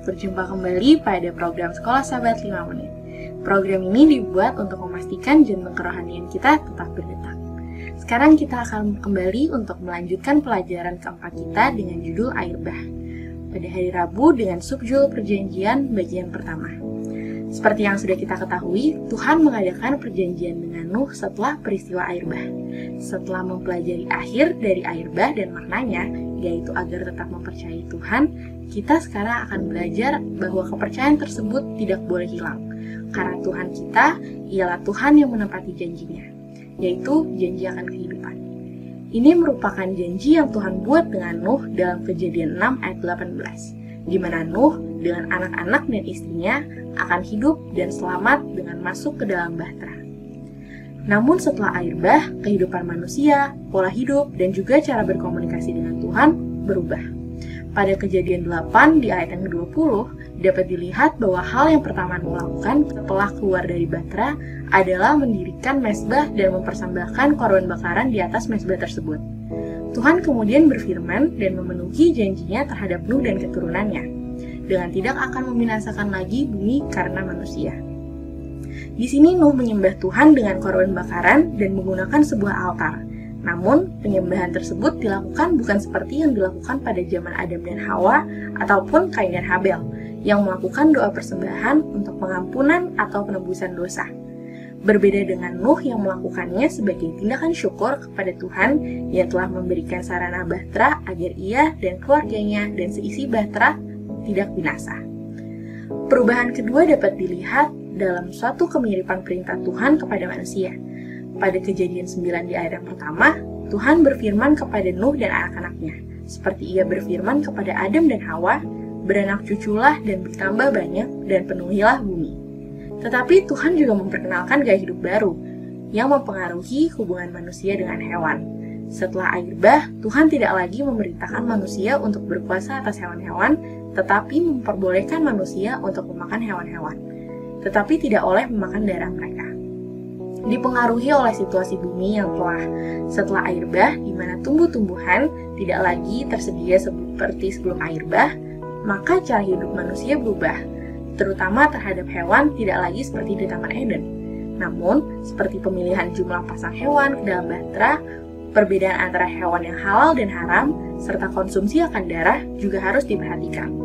berjumpa kembali pada program Sekolah Sahabat 5 Menit. Program ini dibuat untuk memastikan jantung kerohanian kita tetap berdetak. Sekarang kita akan kembali untuk melanjutkan pelajaran keempat kita dengan judul Air Bah. Pada hari Rabu dengan subjudul Perjanjian bagian pertama. Seperti yang sudah kita ketahui, Tuhan mengadakan perjanjian dengan Nuh setelah peristiwa air bah. Setelah mempelajari akhir dari air bah dan maknanya, yaitu agar tetap mempercayai Tuhan, kita sekarang akan belajar bahwa kepercayaan tersebut tidak boleh hilang. Karena Tuhan kita ialah Tuhan yang menepati janjinya, yaitu janji akan kehidupan. Ini merupakan janji yang Tuhan buat dengan Nuh dalam Kejadian 6 ayat 18. Di mana Nuh dengan anak-anak dan istrinya akan hidup dan selamat dengan masuk ke dalam bahtera. Namun setelah air bah, kehidupan manusia, pola hidup, dan juga cara berkomunikasi dengan Tuhan berubah. Pada Kejadian 8 di ayat yang ke-20, dapat dilihat bahwa hal yang pertama Nuh lakukan setelah keluar dari bahtera adalah mendirikan mezbah dan mempersembahkan korban bakaran di atas mezbah tersebut. Tuhan kemudian berfirman dan memenuhi janjinya terhadap Nuh dan keturunannya, dengan tidak akan membinasakan lagi bumi karena manusia. Di sini Nuh menyembah Tuhan dengan korban bakaran dan menggunakan sebuah altar. Namun, penyembahan tersebut dilakukan bukan seperti yang dilakukan pada zaman Adam dan Hawa ataupun Kain dan Habel, yang melakukan doa persembahan untuk pengampunan atau penebusan dosa. Berbeda dengan Nuh yang melakukannya sebagai tindakan syukur kepada Tuhan yang telah memberikan sarana bahtera agar ia dan keluarganya dan seisi bahtera tidak binasa. Perubahan kedua dapat dilihat dalam suatu kemiripan perintah Tuhan kepada manusia. Pada Kejadian 9 di ayat yang pertama, Tuhan berfirman kepada Nuh dan anak-anaknya, seperti ia berfirman kepada Adam dan Hawa, beranak cuculah dan bertambah banyak dan penuhilah bumi. Tetapi Tuhan juga memperkenalkan gaya hidup baru yang mempengaruhi hubungan manusia dengan hewan. Setelah air bah, Tuhan tidak lagi memerintahkan manusia untuk berkuasa atas hewan-hewan, tetapi memperbolehkan manusia untuk memakan hewan-hewan, tetapi tidak oleh memakan darah mereka. Dipengaruhi oleh situasi bumi yang telah setelah air bah, di mana tumbuh-tumbuhan tidak lagi tersedia seperti sebelum air bah, maka cara hidup manusia berubah, terutama terhadap hewan tidak lagi seperti di Taman Eden. Namun, seperti pemilihan jumlah pasang hewan ke dalam bahtera, perbedaan antara hewan yang halal dan haram, serta konsumsi akan darah juga harus diperhatikan.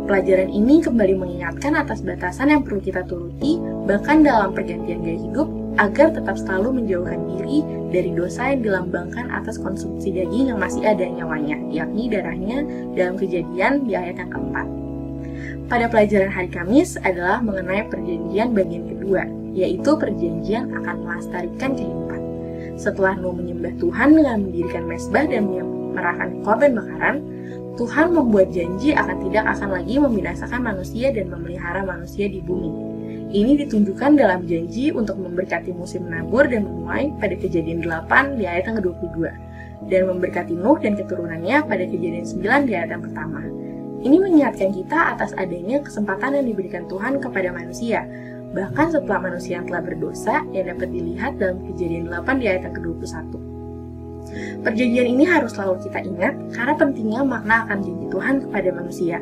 Pelajaran ini kembali mengingatkan atas batasan yang perlu kita turuti, bahkan dalam pergantian gaya hidup, agar tetap selalu menjauhkan diri dari dosa yang dilambangkan atas konsumsi daging yang masih ada nyawanya, yakni darahnya dalam Kejadian di ayat yang keempat. Pada pelajaran hari Kamis adalah mengenai perjanjian bagian kedua, yaitu perjanjian akan melestarikan kehidupan. Setelah Nuh menyembah Tuhan dengan mendirikan mezbah dan menyerahkan korban bakaran, Tuhan membuat janji tidak akan lagi membinasakan manusia dan memelihara manusia di bumi. Ini ditunjukkan dalam janji untuk memberkati musim menabur dan menuai pada Kejadian 8 di ayat yang ke-22, dan memberkati Nuh dan keturunannya pada Kejadian 9 di ayat yang pertama. Ini mengingatkan kita atas adanya kesempatan yang diberikan Tuhan kepada manusia, bahkan setelah manusia yang telah berdosa, yang dapat dilihat dalam Kejadian 8 di ayat yang ke-21. Perjanjian ini harus selalu kita ingat karena pentingnya makna akan janji Tuhan kepada manusia.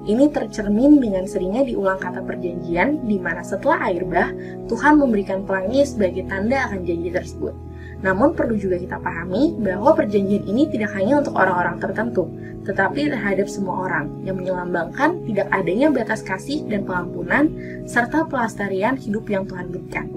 Ini tercermin dengan seringnya diulang kata perjanjian, di mana setelah air bah, Tuhan memberikan pelangi sebagai tanda akan janji tersebut. Namun perlu juga kita pahami bahwa perjanjian ini tidak hanya untuk orang-orang tertentu, tetapi terhadap semua orang, yang melambangkan tidak adanya batas kasih dan pengampunan, serta pelestarian hidup yang Tuhan berikan.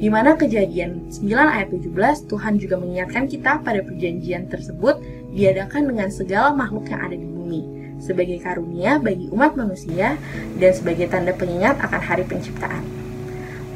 Di mana Kejadian 9 ayat 17, Tuhan juga mengingatkan kita pada perjanjian tersebut diadakan dengan segala makhluk yang ada di bumi, sebagai karunia bagi umat manusia dan sebagai tanda pengingat akan hari penciptaan.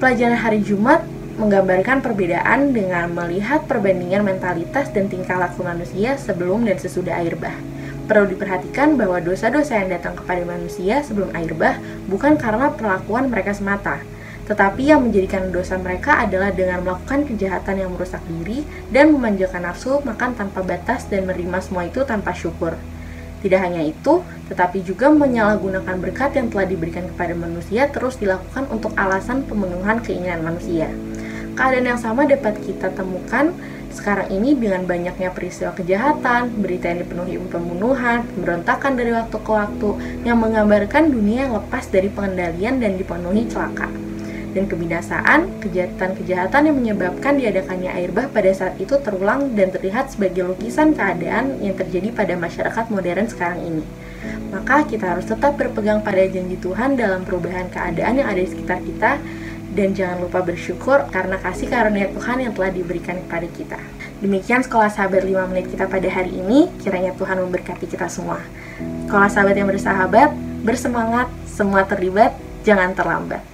Pelajaran hari Jumat menggambarkan perbedaan dengan melihat perbandingan mentalitas dan tingkah laku manusia sebelum dan sesudah air bah. Perlu diperhatikan bahwa dosa-dosa yang datang kepada manusia sebelum air bah bukan karena perlakuan mereka semata, tetapi yang menjadikan dosa mereka adalah dengan melakukan kejahatan yang merusak diri dan memanjakan nafsu makan tanpa batas dan menerima semua itu tanpa syukur. Tidak hanya itu, tetapi juga menyalahgunakan berkat yang telah diberikan kepada manusia terus dilakukan untuk alasan pemenuhan keinginan manusia. Keadaan yang sama dapat kita temukan sekarang ini dengan banyaknya peristiwa kejahatan, berita yang dipenuhi pembunuhan, pemberontakan dari waktu ke waktu yang menggambarkan dunia yang lepas dari pengendalian dan dipenuhi celaka. Dan kebinasaan, kejahatan-kejahatan yang menyebabkan diadakannya air bah pada saat itu terulang dan terlihat sebagai lukisan keadaan yang terjadi pada masyarakat modern sekarang ini. Maka kita harus tetap berpegang pada janji Tuhan dalam perubahan keadaan yang ada di sekitar kita, dan jangan lupa bersyukur karena kasih karunia Tuhan yang telah diberikan kepada kita. Demikian Sekolah Sahabat 5 menit kita pada hari ini, kiranya Tuhan memberkati kita semua. Sekolah Sahabat yang bersahabat, bersemangat, semua terlibat, jangan terlambat.